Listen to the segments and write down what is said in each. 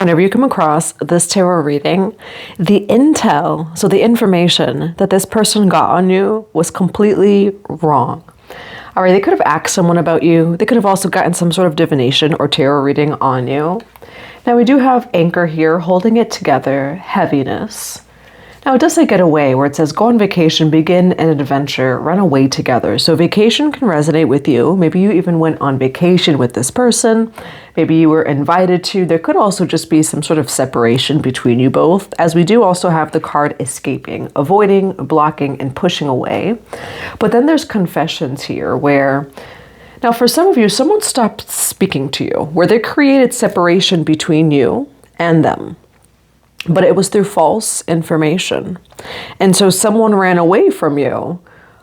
whenever you come across this tarot reading, the intel, so the information that this person got on you was completely wrong. All right, they could have asked someone about you. They could have also gotten some sort of divination or tarot reading on you. Now we do have anchor here, holding it together, heaviness. Now it does say get away, where it says go on vacation, begin an adventure, run away together. So vacation can resonate with you. Maybe you even went on vacation with this person. Maybe you were invited to. There could also just be some sort of separation between you both, as we do also have the card escaping, avoiding, blocking, and pushing away. But then there's confessions here where, now for some of you, someone stopped speaking to you, where they created separation between you and them. But it was through false information. And so someone ran away from you,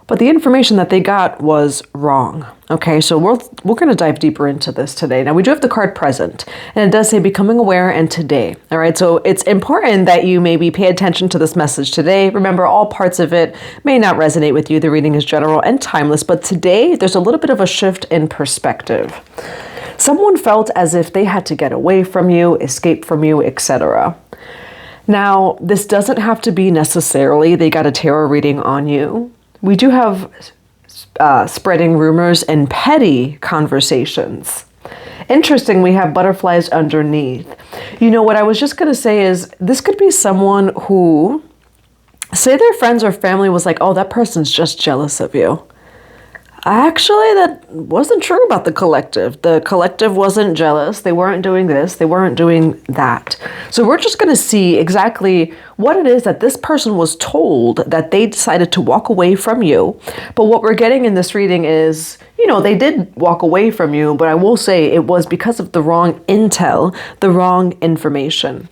but the information that they got was wrong. Okay, so we're going to dive deeper into this today. Now we do have the card present, and it does say becoming aware and today. All right, so it's important that you maybe pay attention to this message today. Remember, all parts of it may not resonate with you. The reading is general and timeless, but today there's a little bit of a shift in perspective. Someone felt as if they had to get away from you, escape from you, etc. Now, this doesn't have to be necessarily they got a tarot reading on you. We do have spreading rumors and petty conversations. Interesting, we have butterflies underneath. You know, what I was just going to say is this could be someone who, say their friends or family was like, oh, that person's just jealous of you. Actually, that wasn't true about the collective. The collective wasn't jealous. They weren't doing this. They weren't doing that. So we're just going to see exactly what it is that this person was told that they decided to walk away from you. But what we're getting in this reading is, you know, they did walk away from you, but I will say it was because of the wrong intel, the wrong information.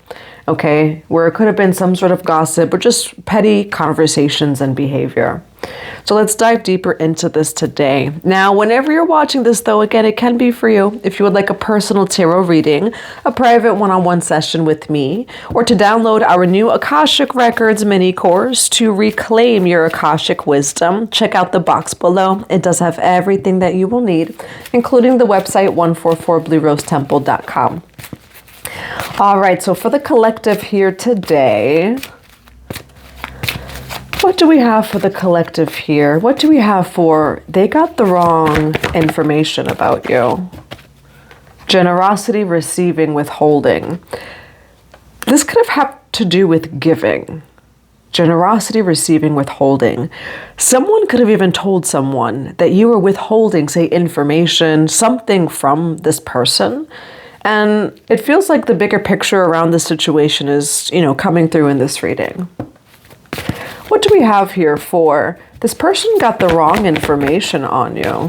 Okay, where it could have been some sort of gossip or just petty conversations and behavior. So let's dive deeper into this today. Now, whenever you're watching this, though, again, it can be for you. If you would like a personal tarot reading, a private one-on-one session with me, or to download our new Akashic Records mini course to reclaim your Akashic wisdom, check out the box below. It does have everything that you will need, including the website 144bluerosetemple.com. All right, so for the collective here today, what do we have for the collective here? What do we have for they got the wrong information about you? Generosity, receiving, withholding. This could have had to do with giving. Generosity, receiving, withholding. Someone could have even told someone that you were withholding, say, information, something from this person. And it feels like the bigger picture around this situation is, you know, coming through in this reading. What do we have here for this person got the wrong information on you?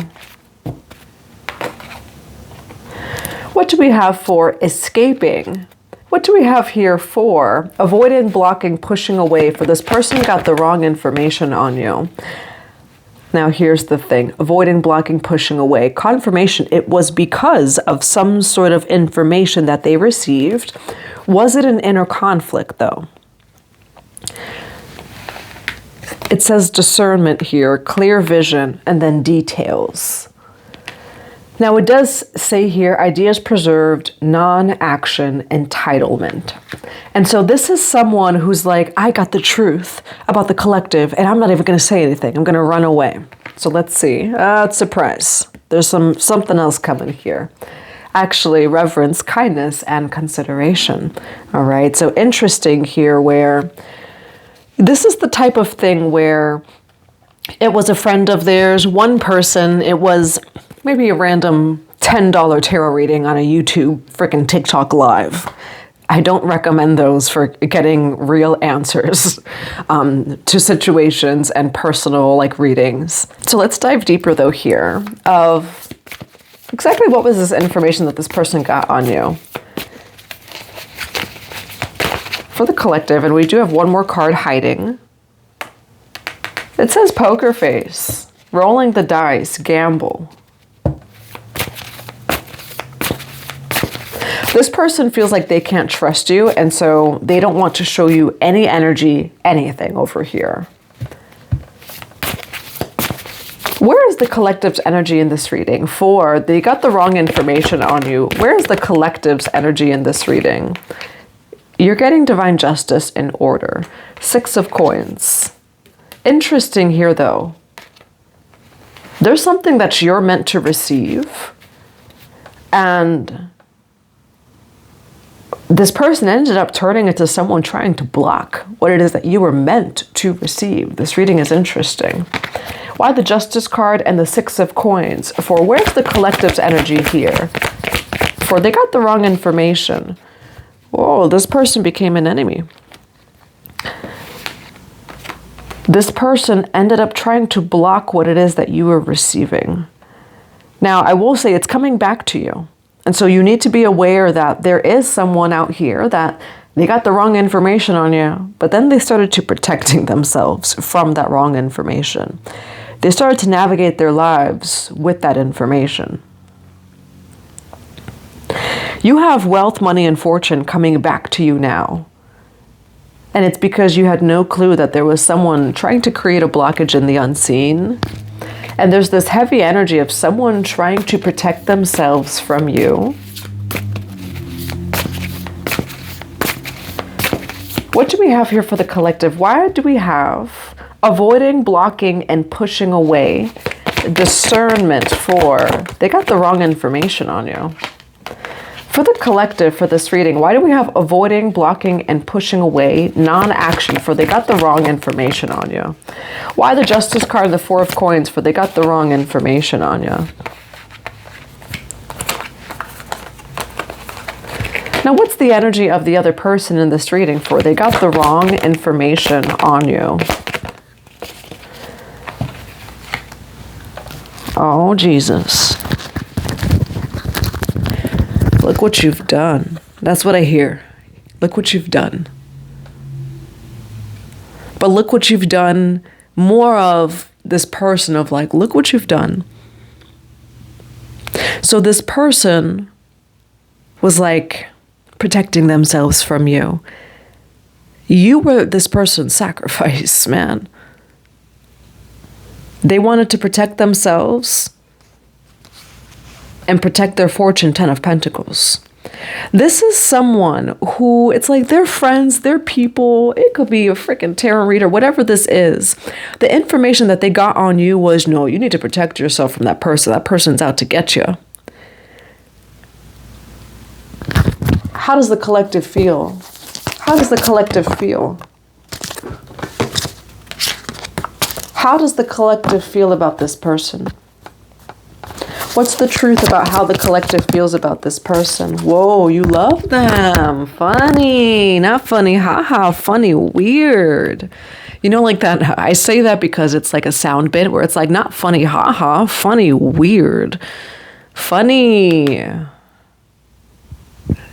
What do we have for escaping? What do we have here for avoiding, blocking, pushing away for this person got the wrong information on you? Now, here's the thing, avoiding, blocking, pushing away. Confirmation, it was because of some sort of information that they received. Was it an inner conflict, though? It says discernment here, clear vision, and then details. Now, it does say here, ideas preserved, non-action, entitlement. And so this is someone who's like, I got the truth about the collective, and I'm not even going to say anything. I'm going to run away. So let's see. Surprise. There's something else coming here. Actually, reverence, kindness, and consideration. All right. So interesting here where this is the type of thing where it was a friend of theirs, one person, it was maybe a random $10 tarot reading on a YouTube freaking TikTok live. I don't recommend those for getting real answers to situations and personal readings. So let's dive deeper though here of exactly what was this information that this person got on you. For the collective, and we do have one more card hiding. It says poker face, rolling the dice, gamble. This person feels like they can't trust you, and so they don't want to show you any energy, anything over here. Where is the collective's energy in this reading? 4, they got the wrong information on you. Where is the collective's energy in this reading? You're getting divine justice in order. 6 of coins. Interesting here, though. There's something that you're meant to receive. And this person ended up turning into someone trying to block what it is that you were meant to receive. This reading is interesting. Why the Justice card and the 6 of coins? For where's the collective's energy here? For they got the wrong information. Whoa, this person became an enemy. This person ended up trying to block what it is that you were receiving. Now, I will say it's coming back to you. And so you need to be aware that there is someone out here that they got the wrong information on you, but then they started to protecting themselves from that wrong information. They started to navigate their lives with that information. You have wealth, money, and fortune coming back to you now. And it's because you had no clue that there was someone trying to create a blockage in the unseen. And there's this heavy energy of someone trying to protect themselves from you. What do we have here for the collective? Why do we have avoiding, blocking, and pushing away? Discernment for they got the wrong information on you. For the collective, for this reading, why do we have avoiding, blocking, and pushing away, non-action, for they got the wrong information on you? Why the Justice card and the 4 of coins, for they got the wrong information on you? Now, what's the energy of the other person in this reading, for they got the wrong information on you? Oh, Jesus. Look what you've done. That's what I hear. Look what you've done. But look what you've done, more of this person of like, look what you've done. So this person was like protecting themselves from you. You were this person's sacrifice, man. They wanted to protect themselves and protect their fortune, 10 of Pentacles. This is someone who, it's like they're friends, they're people. It could be a freaking tarot reader, whatever this is. The information that they got on you was, no, you need to protect yourself from that person. That person's out to get you. How does the collective feel? How does the collective feel? How does the collective feel about this person? What's the truth about how the collective feels about this person? Whoa, you love them. Funny, not funny, haha, funny, weird. You know, like that, I say that because it's like a sound bit where it's like, not funny, haha, funny, weird. Funny.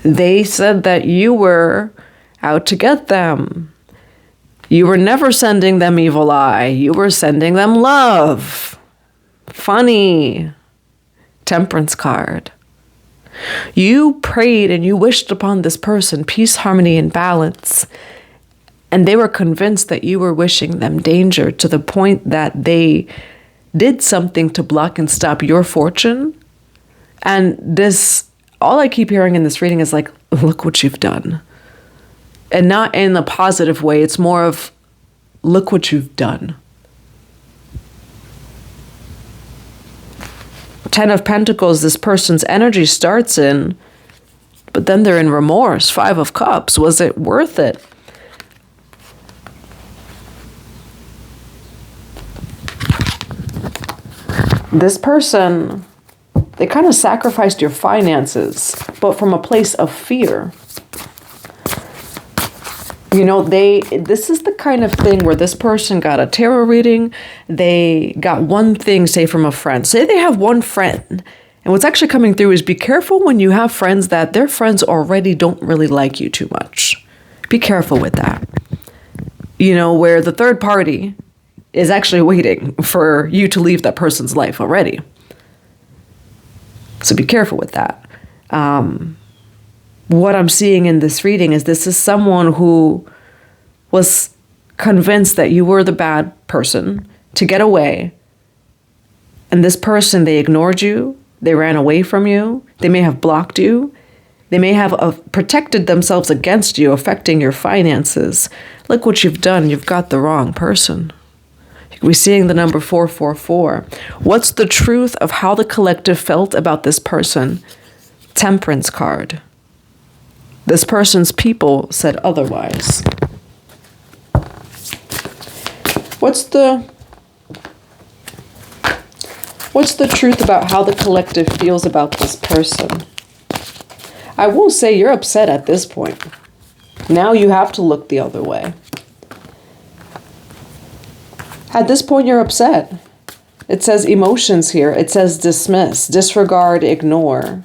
They said that you were out to get them. You were never sending them evil eye. You were sending them love. Funny. Temperance card. You prayed and you wished upon this person peace, harmony, and balance. And they were convinced that you were wishing them danger to the point that they did something to block and stop your fortune. And this, all I keep hearing in this reading is like, look what you've done. And not in a positive way. It's more of, look what you've done. 10 of Pentacles, this person's energy starts in, but then they're in remorse. 5 of Cups. Was it worth it? This person, they kind of sacrificed your finances, but from a place of fear. You know, this is the kind of thing where this person got a tarot reading. They got one thing, say, from a friend. Say they have one friend. And what's actually coming through is be careful when you have friends that their friends already don't really like you too much. Be careful with that. You know, where the third party is actually waiting for you to leave that person's life already. So be careful with that. What I'm seeing in this reading is this is someone who was convinced that you were the bad person to get away. And this person, they ignored you. They ran away from you. They may have blocked you. They may have protected themselves against you, affecting your finances. Look what you've done. You've got the wrong person. We're seeing the number 444. What's the truth of how the collective felt about this person? Temperance card. This person's people said otherwise. What's the truth about how the collective feels about this person? I will say you're upset at this point. Now you have to look the other way. At this point, you're upset. It says emotions here. It says dismiss, disregard, ignore.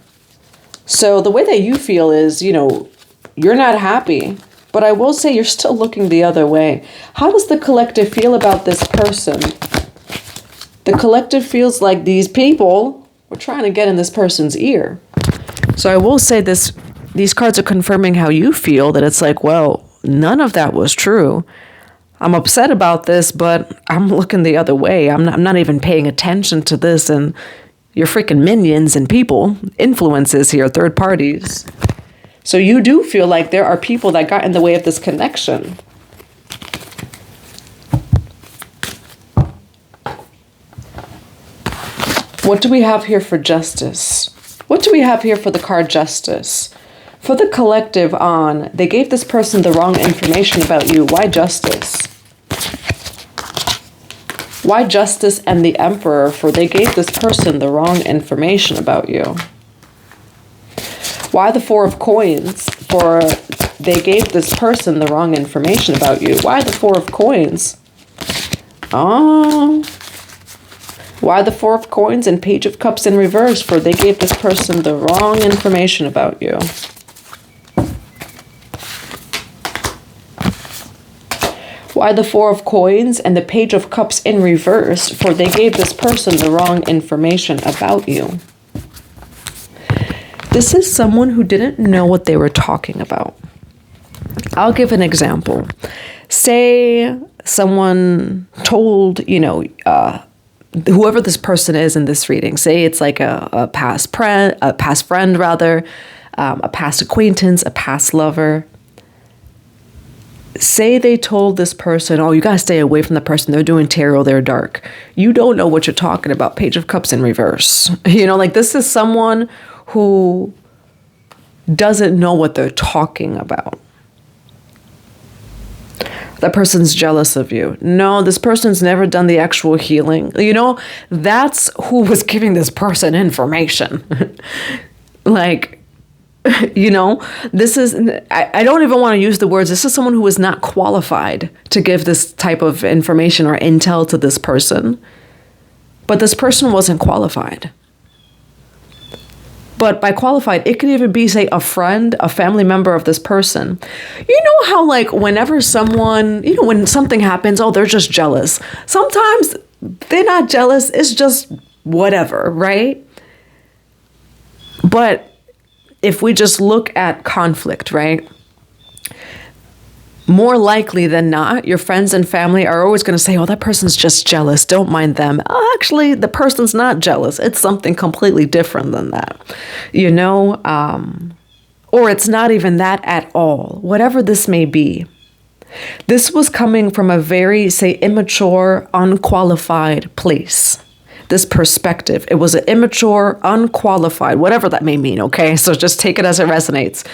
So the way that you feel is, you're not happy. But I will say you're still looking the other way. How does the collective feel about this person? The collective feels like these people were trying to get in this person's ear. So I will say these cards are confirming how you feel, that it's like, well, none of that was true. I'm upset about this, but I'm looking the other way. I'm not even paying attention to this and your freaking minions and people, influences here, third parties. So you do feel like there are people that got in the way of this connection. What do we have here for justice? What do we have here for the card justice? For the collective they gave this person the wrong information about you. Why justice? Why justice and the emperor? For they gave this person the wrong information about you. Why the 4 of coins? For they gave this person the wrong information about you. Why the 4 of coins? Why the 4 of coins and Page of Cups in reverse? For they gave this person the wrong information about you. Why the 4 of coins and the Page of Cups in reverse? For they gave this person the wrong information about you. This is someone who didn't know what they were talking about. I'll give an example. Say someone told, whoever this person is in this reading, say it's like a past friend, a past acquaintance, a past lover. Say they told this person, oh, you got to stay away from the person. They're doing tarot. They're dark. You don't know what you're talking about. Page of Cups in reverse. This is someone who doesn't know what they're talking about. That person's jealous of you. No, this person's never done the actual healing. That's who was giving this person information. This is, I don't even want to use the words. This is someone who is not qualified to give this type of information or intel to this person. But this person wasn't qualified. But by qualified, it could even be, say, a friend, a family member of this person. You know how, whenever someone, when something happens, oh, they're just jealous. Sometimes they're not jealous. It's just whatever, right? But if we just look at conflict, right? More likely than not, your friends and family are always going to say, oh, that person's just jealous. Don't mind them. Oh, actually, the person's not jealous. It's something completely different than that, or it's not even that at all, whatever this may be. This was coming from a very, say, immature, unqualified place. This perspective. It was an immature, unqualified, whatever that may mean, okay? So just take it as it resonates.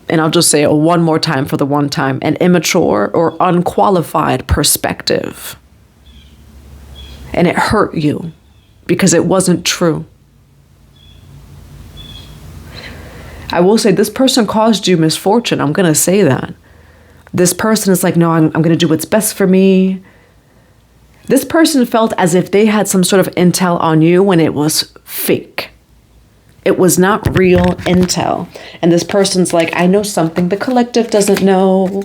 And I'll just say it one more time for the one time. An immature or unqualified perspective. And it hurt you because it wasn't true. I will say this person caused you misfortune. I'm going to say that. This person is like, no, I'm going to do what's best for me. This person felt as if they had some sort of intel on you when it was fake. It was not real intel. And this person's like, I know something the collective doesn't know.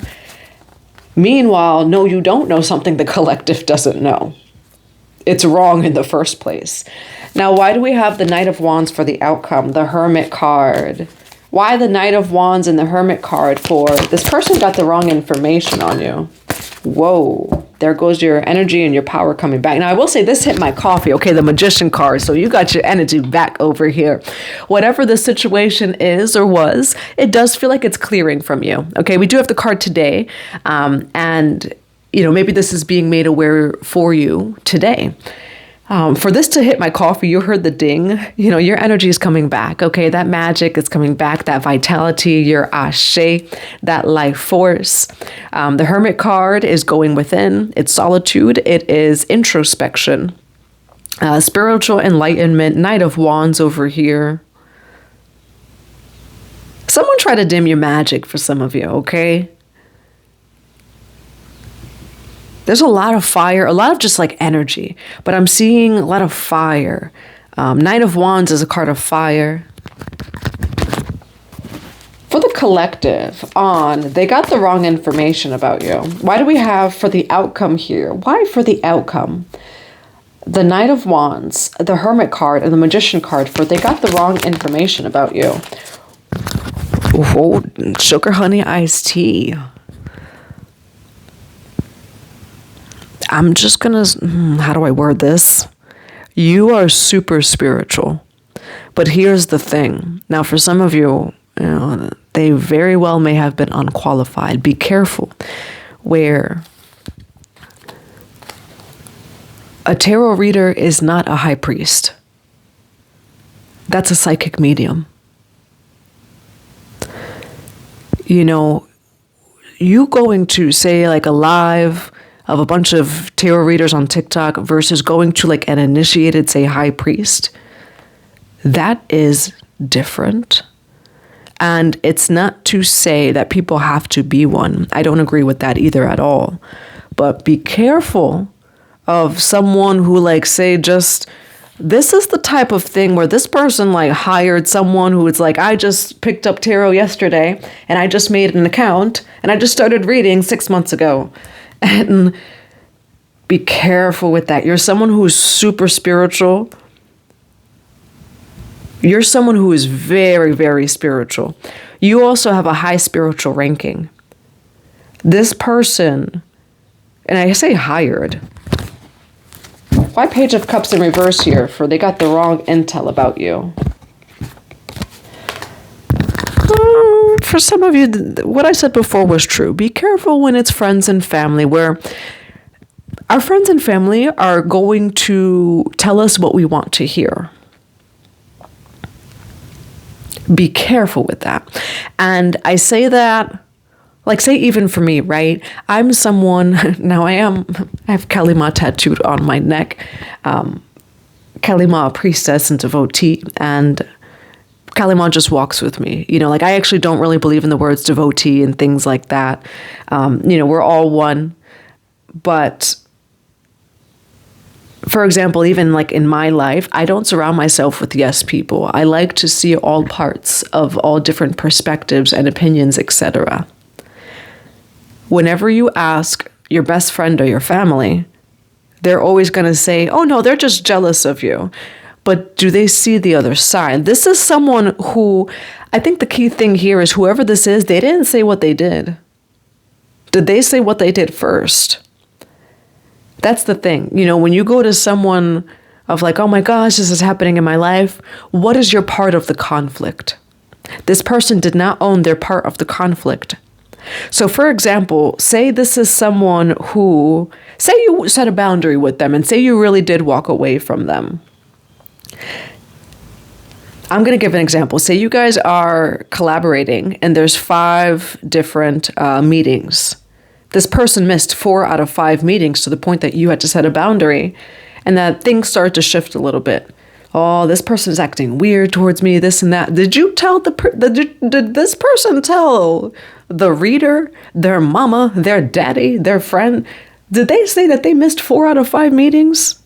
Meanwhile, no, you don't know something the collective doesn't know. It's wrong in the first place. Now, why do we have the Knight of Wands for the outcome, the Hermit card? Why the Knight of Wands and the Hermit card for this person got the wrong information on you? Whoa. there goes your energy and your power coming back. Now, I will say this hit my coffee, okay, the Magician card. So you got your energy back over here. Whatever the situation is or was, it does feel like it's clearing from you. Okay, we do have the card today. And, you know, maybe this is being made aware for you today. For this to hit my coffee, you heard the ding. You know, your energy is coming back. Okay, that magic is coming back, that vitality, your ashe, that life force. The Hermit card is going within. It's solitude. It is introspection. Spiritual enlightenment. Knight of Wands over here. Someone try to dim your magic for some of you, okay? There's a lot of fire, a lot of just like energy, but I'm seeing a lot of fire. Knight of Wands is a card of fire. For the collective they got the wrong information about you. Why do we have for the outcome here? Why for the outcome? The Knight of Wands, the Hermit card, and the Magician card they got the wrong information about you. Oh, sugar honey iced tea. I'm just gonna, how do I word this? You are super spiritual. But here's the thing. Now, for some of you, you know, they very well may have been unqualified. Be careful where a tarot reader is not a high priest. That's a psychic medium. You know, you going to say like a live of a bunch of tarot readers on TikTok versus going to like an initiated, say, high priest, that is different. And it's not to say that people have to be one. I don't agree with that either at all. But be careful of someone who like say just, this is the type of thing where this person like hired someone who is like, I just picked up tarot yesterday and I just made an account and I just started reading 6 months ago. And be careful with that. You're someone who is super spiritual. You're someone who is very, very spiritual. You also have a high spiritual ranking. This person, and I say hired. Why Page of Cups in reverse here? For they got the wrong intel about you. For some of you, what I said before was true. Be careful when it's friends and family, where our friends and family are going to tell us what we want to hear. Be careful with that. And I say that, like say even for me, right? I'm someone, now I have Kalima tattooed on my neck. Kalima, a priestess and devotee, and Kalima just walks with me. You know, like I actually don't really believe in the words devotee and things like that. You know, we're all one. But for example, even like in my life, I don't surround myself with yes people. I like to see all parts of all different perspectives and opinions, etc. Whenever you ask your best friend or your family, they're always going to say, oh no, they're just jealous of you. But do they see the other side? This is someone who, I think the key thing here is whoever this is, they didn't say what they did. Did they say what they did first? That's the thing. You know, when you go to someone of like, oh my gosh, this is happening in my life, what is your part of the conflict? This person did not own their part of the conflict. So for example, say this is someone who, say you set a boundary with them and say you really did walk away from them. I'm going to give an example. Say you guys are collaborating and there's 5 different meetings. This person missed 4 out of 5 meetings to the point that you had to set a boundary and that things started to shift a little bit. Oh, this person is acting weird towards me, this and that. Did you tell did this person tell the reader, their mama, their daddy, their friend? Did they say that they missed 4 out of 5 meetings?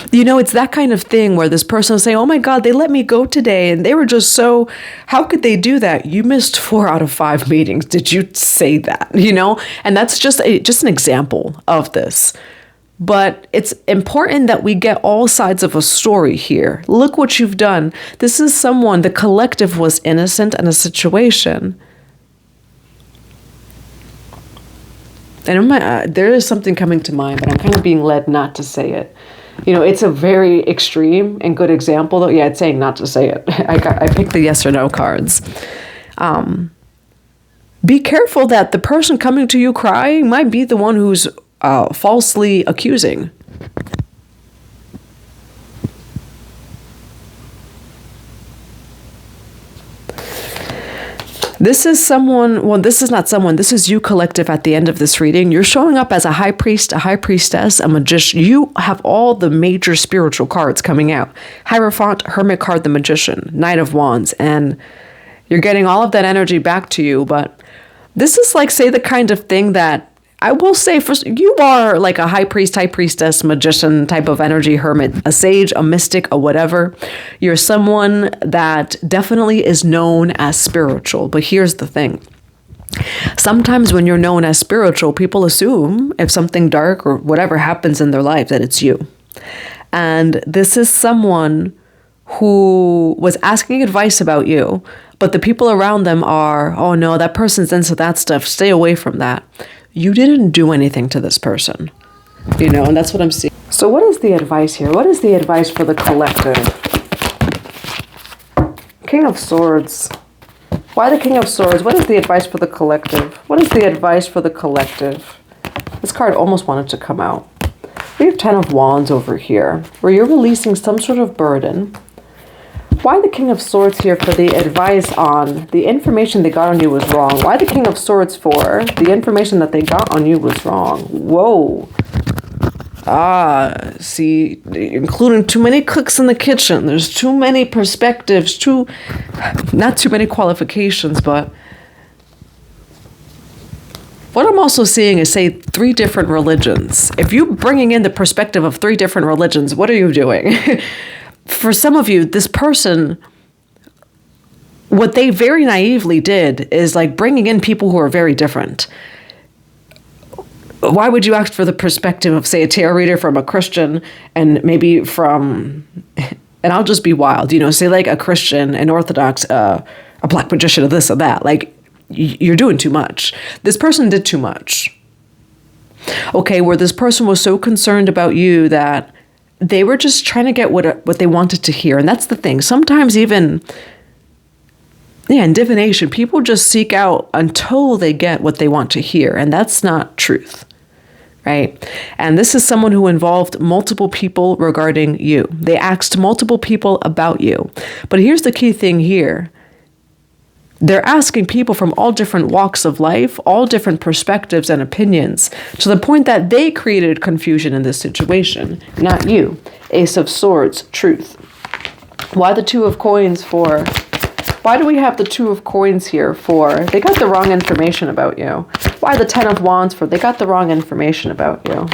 You know, it's that kind of thing where this person will say, oh my God, they let me go today. And they were just so, how could they do that? You missed 4 out of 5 meetings. Did you say that? You know, and that's just an example of this. But it's important that we get all sides of a story here. Look what you've done. This is someone, the collective was innocent in a situation. And there is something coming to mind, but I'm kind of being led not to say it. You know, it's a very extreme and good example, though. Yeah, it's saying not to say it. I picked the yes or no cards. Be careful that the person coming to you crying might be the one who's falsely accusing. This is someone, well, this is not someone, this is you collective at the end of this reading. You're showing up as a high priest, a high priestess, a magician. You have all the major spiritual cards coming out. Hierophant, Hermit card, the Magician, Knight of Wands, and you're getting all of that energy back to you. But this is like, say, the kind of thing that I will say, you are like a high priest, high priestess, magician type of energy, hermit, a sage, a mystic, a whatever. You're someone that definitely is known as spiritual. But here's the thing. Sometimes when you're known as spiritual, people assume if something dark or whatever happens in their life, that it's you. And this is someone who was asking advice about you, but the people around them are, oh no, that person's into that stuff. Stay away from that. You didn't do anything to this person, you know, and that's what I'm seeing. So what is the advice here? What is the advice for the collective? King of Swords. Why the King of Swords? What is the advice for the collective? What is the advice for the collective? This card almost wanted to come out. We have 10 of Wands over here, where you're releasing some sort of burden. Why the King of Swords here for the advice on the information they got on you was wrong? Why the King of Swords for the information that they got on you was wrong? Whoa. See, including too many cooks in the kitchen. There's too many perspectives, not too many qualifications, but what I'm also seeing is, say, 3 different religions. If you're bringing in the perspective of 3 different religions, what are you doing? For some of you, this person, what they very naively did is like bringing in people who are very different. Why would you ask for the perspective of, say, a tarot reader from a Christian and maybe from, and I'll just be wild, you know, say like a Christian, an Orthodox, a black magician, or this or that. Like, you're doing too much. This person did too much. Okay, where this person was so concerned about you that they were just trying to get what they wanted to hear. And that's the thing. Sometimes even, in divination, people just seek out until they get what they want to hear. And that's not truth, right? And this is someone who involved multiple people regarding you. They asked multiple people about you. But here's the key thing here. They're asking people from all different walks of life, all different perspectives and opinions, to the point that they created confusion in this situation, not you. Ace of Swords, truth. Why the Two of Coins for? Why do we have the Two of Coins here for? They got the wrong information about you. Why the 10 of Wands for? They got the wrong information about you.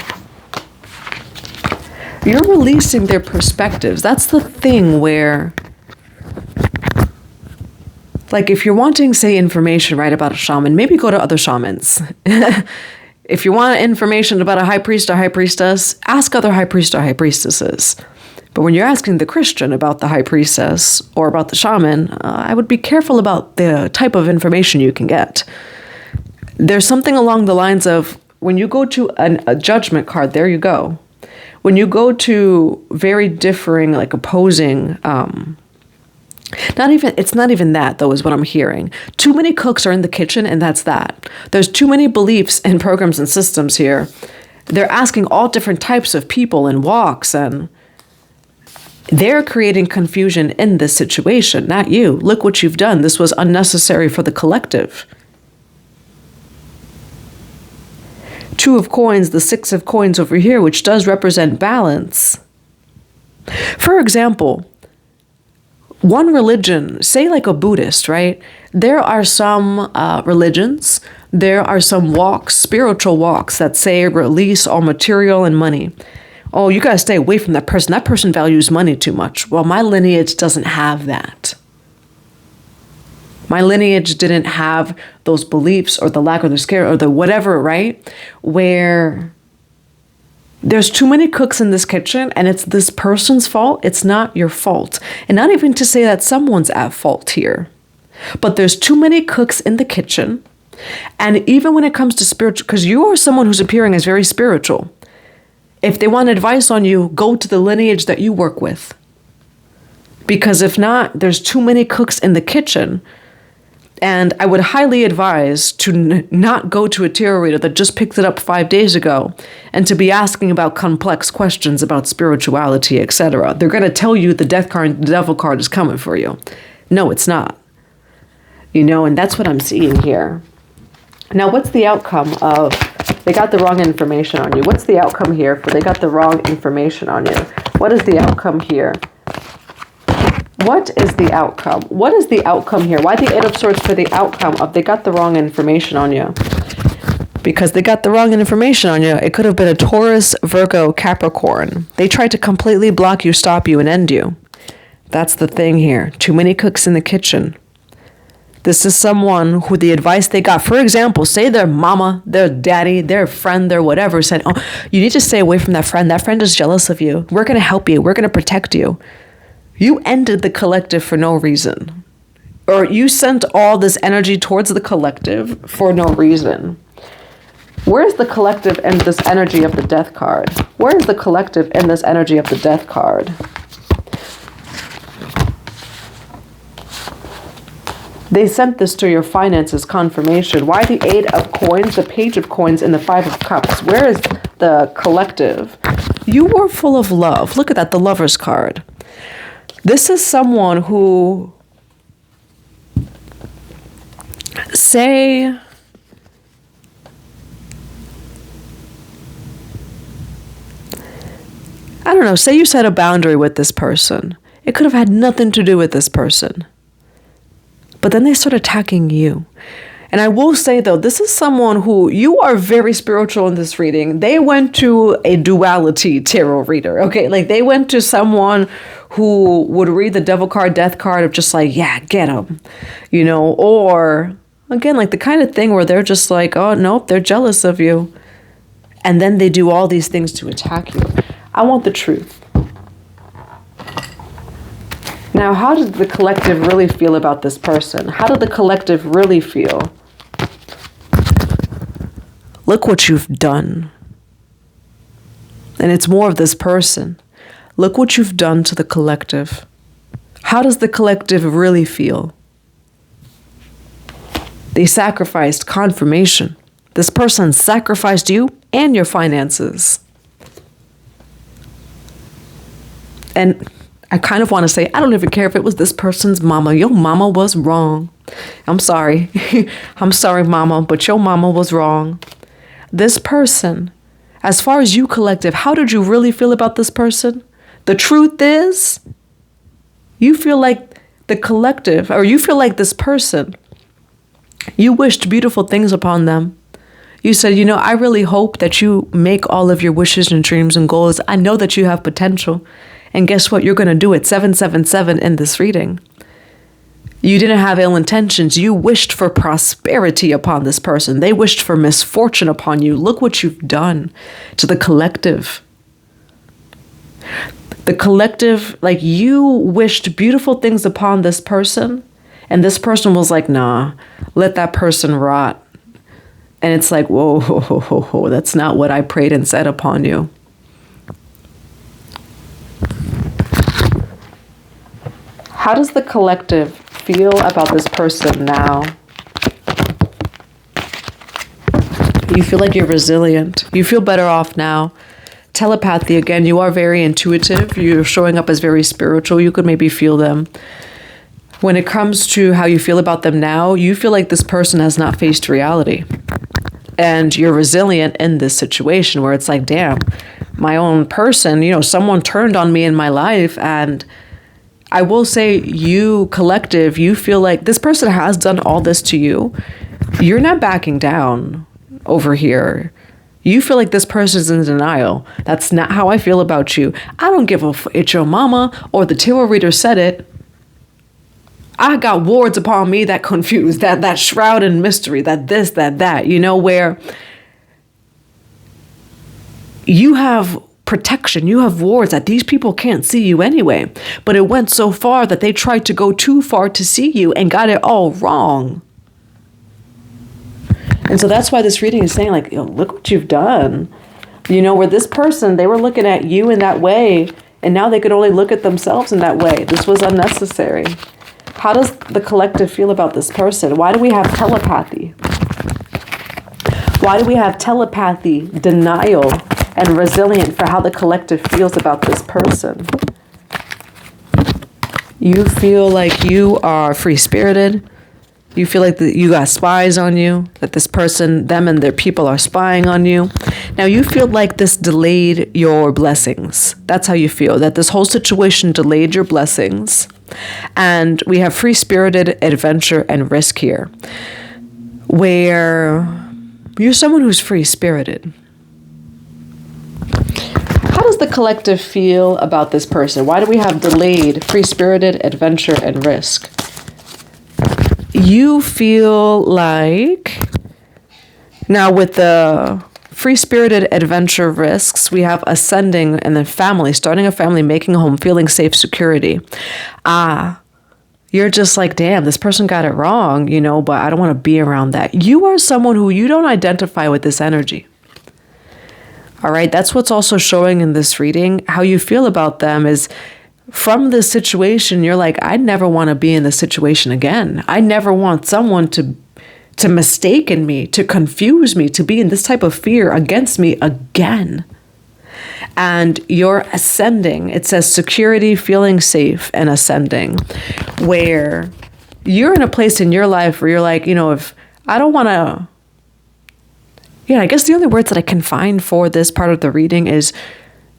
You're releasing their perspectives. That's the thing where, like, if you're wanting, say, information, right, about a shaman, maybe go to other shamans. If you want information about a high priest or high priestess, ask other high priests or high priestesses. But when you're asking the Christian about the high priestess or about the shaman, I would be careful about the type of information you can get. There's something along the lines of, when you go to a judgment card, there you go. When you go to very differing, like opposing, it's not even that, though, is what I'm hearing. Too many cooks are in the kitchen, and that's that. There's too many beliefs and programs and systems here. They're asking all different types of people and walks, and they're creating confusion in this situation, not you. Look what you've done. This was unnecessary for the collective. Two of Coins, the Six of Coins over here, which does represent balance. For example, one religion, say like a Buddhist, right? There are some religions, there are some walks, spiritual walks that say release all material and money. Oh, you got to stay away from that person. That person values money too much. Well, my lineage doesn't have that. My lineage didn't have those beliefs or the lack or the scare or the whatever, right? Where there's too many cooks in this kitchen and it's this person's fault. It's not your fault. And not even to say that someone's at fault here. But there's too many cooks in the kitchen. And even when it comes to spiritual, because you are someone who's appearing as very spiritual. If they want advice on you, go to the lineage that you work with. Because if not, there's too many cooks in the kitchen. And I would highly advise to not go to a tarot reader that just picked it up 5 days ago and to be asking about complex questions about spirituality, etc. They're going to tell you the death card, the devil card is coming for you. No, it's not. And that's what I'm seeing here. Now, what's the outcome of they got the wrong information on you? What's the outcome here for they got the wrong information on you? What is the outcome here? What is the outcome? What is the outcome here? Why the Eight of Swords for the outcome of they got the wrong information on you? Because they got the wrong information on you. It could have been a Taurus, Virgo, Capricorn. They tried to completely block you, stop you, and end you. That's the thing here. Too many cooks in the kitchen. This is someone who the advice they got, for example, say their mama, their daddy, their friend, their whatever, said, oh, you need to stay away from that friend. That friend is jealous of you. We're going to help you. We're going to protect you. You ended the collective for no reason. Or you sent all this energy towards the collective for no reason. Where's the collective in this energy of the death card? Where is the collective in this energy of the death card? They sent this to your finances confirmation. Why the Eight of Coins, the Page of Coins, and the Five of Cups? Where is the collective? You were full of love. Look at that, the Lover's card. This is someone who, say, I don't know, say you set a boundary with this person. It could have had nothing to do with this person. But then they start attacking you. And I will say, though, this is someone who, you are very spiritual in this reading. They went to a duality tarot reader, okay? Like, they went to someone who would read the devil card, death card of just like, yeah, get them, or, again, like the kind of thing where they're just like, oh, nope, they're jealous of you. And then they do all these things to attack you. I want the truth. Now, how did the collective really feel about this person? How did the collective really feel? Look what you've done. And it's more of this person. Look what you've done to the collective. How does the collective really feel? They sacrificed confirmation. This person sacrificed you and your finances. And I kind of want to say, I don't even care if it was this person's mama. Your mama was wrong. I'm sorry. I'm sorry, mama, but your mama was wrong. This person, as far as you collective, how did you really feel about this person? The truth is, you feel like the collective, or you feel like this person, you wished beautiful things upon them. You said, I really hope that you make all of your wishes and dreams and goals. I know that you have potential. And guess what? You're going to do it 777 in this reading. You didn't have ill intentions. You wished for prosperity upon this person. They wished for misfortune upon you. Look what you've done to the collective. The collective, like you wished beautiful things upon this person. And this person was like, nah, let that person rot. And it's like, whoa, that's not what I prayed and said upon you. How does the collective feel about this person now? You feel like you're resilient. You feel better off now. Telepathy, again, you are very intuitive. You're showing up as very spiritual. You could maybe feel them. When it comes to how you feel about them now, you feel like this person has not faced reality. And you're resilient in this situation where it's like, damn, my own person, someone turned on me in my life. And I will say, you collective, you feel like this person has done all this to you. You're not backing down over here. You feel like this person's in denial. That's not how I feel about you. I don't give a it's your mama or the tarot reader said it. I got wards upon me that confused, that shroud in mystery, that this, that, where you have protection, you have wards that these people can't see you anyway. But it went so far that they tried to go too far to see you and got it all wrong. And so that's why this reading is saying, like, look what you've done. Where this person, they were looking at you in that way, and now they could only look at themselves in that way. This was unnecessary. How does the collective feel about this person? Why do we have telepathy? Why do we have telepathy, denial, and resilient for how the collective feels about this person? You feel like you are free-spirited. You feel like you got spies on you, that this person, them and their people are spying on you. Now you feel like this delayed your blessings. That's how you feel, that this whole situation delayed your blessings. And we have free-spirited adventure and risk here, where you're someone who's free-spirited. How does the collective feel about this person? Why do we have delayed, free-spirited adventure and risk? You feel like, now with the free-spirited adventure risks, we have ascending and then family, starting a family, making a home, feeling safe, security. You're just like, damn, this person got it wrong, but I don't want to be around that. You are someone who you don't identify with this energy. All right, that's what's also showing in this reading. How you feel about them is, from this situation, you're like, I never want to be in this situation again. I never want someone to mistaken me, to confuse me, to be in this type of fear against me again. And you're ascending. It says security, feeling safe, and ascending, where you're in a place in your life where you're like, if I don't want to, I guess the only words that I can find for this part of the reading is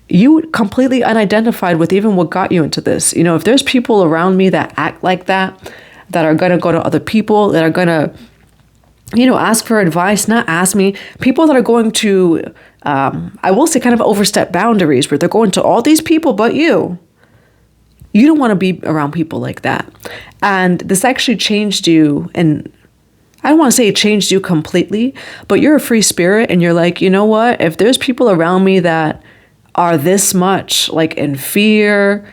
you completely unidentified with even what got you into this. If there's people around me that act like that are going to go to other people, that are going to, ask for advice, not ask me, people that are going to, I will say, kind of overstep boundaries, where they're going to all these people but you. You don't want to be around people like that. And this actually changed you, and I don't want to say it changed you completely, but you're a free spirit, and you're like, you know what? If there's people around me that are this much like in fear,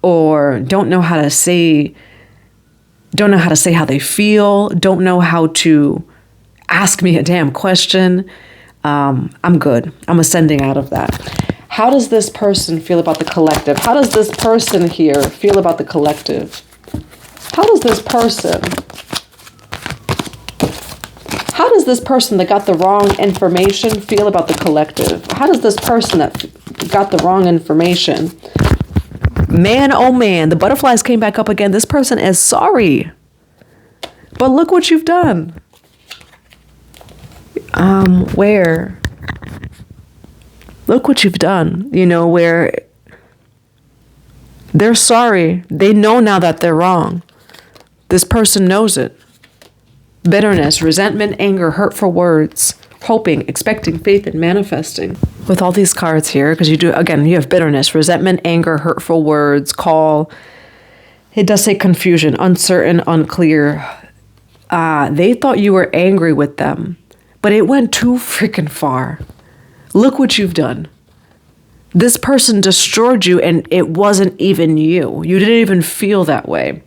or don't know how to say how they feel, don't know how to ask me a damn question, I'm good. I'm ascending out of that. How does this person feel about the collective? How does this person here feel about the collective? How does this person that got the wrong information feel about the collective? How does this person that got the wrong information? Man, oh man, the butterflies came back up again. This person is sorry. But look what you've done. Where? Look what you've done. Where they're sorry. They know now that they're wrong. This person knows it. Bitterness, resentment, anger, hurtful words, hoping, expecting, faith, and manifesting. With all these cards here, because you have bitterness, resentment, anger, hurtful words, call. It does say confusion, uncertain, unclear. They thought you were angry with them, but it went too freaking far. Look what you've done. This person destroyed you, and it wasn't even you. You didn't even feel that way.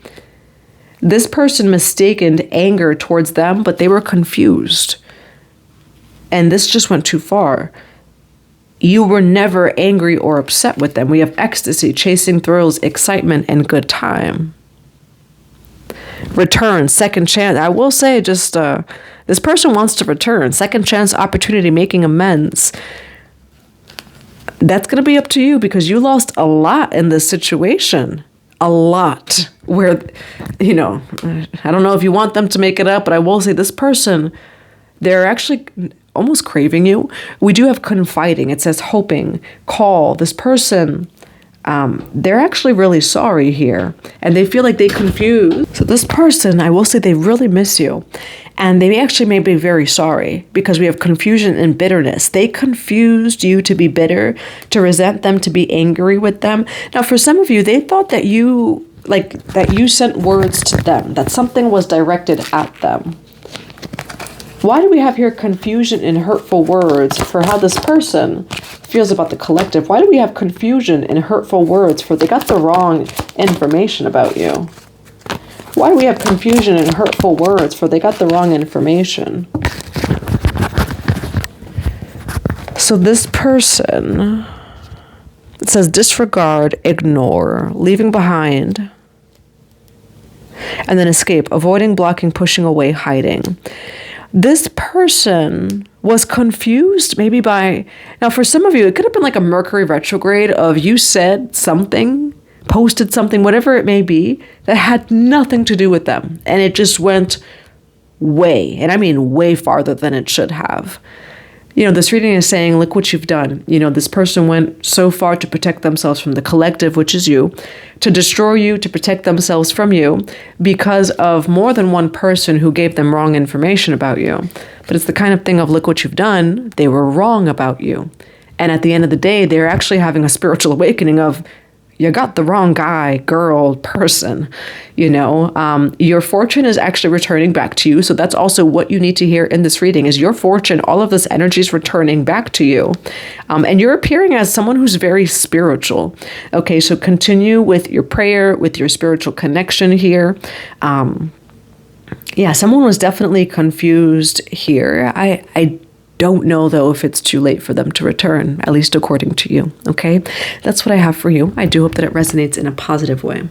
This person mistaken anger towards them, but they were confused. And this just went too far. You were never angry or upset with them. We have ecstasy, chasing thrills, excitement, and good time. Return, second chance. I will say this person wants to return. Second chance, opportunity, making amends. That's going to be up to you, because you lost a lot in this situation. A lot. Where, I don't know if you want them to make it up, but I will say this person, they're actually almost craving you. We do have confiding. It says hoping, call. This person, they're actually really sorry here, and they feel like they confused. So this person, I will say, they really miss you, and they actually may be very sorry, because we have confusion and bitterness. They confused you to be bitter, to resent them, to be angry with them. Now, for some of you, they thought that you sent words to them, that something was directed at them. Why do we have here confusion and hurtful words for how this person feels about the collective? Why do we have confusion and hurtful words for they got the wrong information about you? Why do we have confusion and hurtful words for they got the wrong information? So this person, it says disregard, ignore, leaving behind, and then escape, avoiding, blocking, pushing away, hiding. This person was confused maybe by, now for some of you, it could have been like a Mercury retrograde of you said something, posted something, whatever it may be, that had nothing to do with them. And it just went way, and I mean way farther than it should have. This reading is saying, look what you've done. This person went so far to protect themselves from the collective, which is you, to destroy you, to protect themselves from you, because of more than one person who gave them wrong information about you. But it's the kind of thing of, look what you've done. They were wrong about you. And at the end of the day, they're actually having a spiritual awakening of, you got the wrong guy, girl, person. Your fortune is actually returning back to you. So that's also what you need to hear in this reading is your fortune, all of this energy is returning back to you. And you're appearing as someone who's very spiritual. Okay, so continue with your prayer, with your spiritual connection here. Someone was definitely confused here. I don't know, though, if it's too late for them to return, at least according to you, okay? That's what I have for you. I do hope that it resonates in a positive way.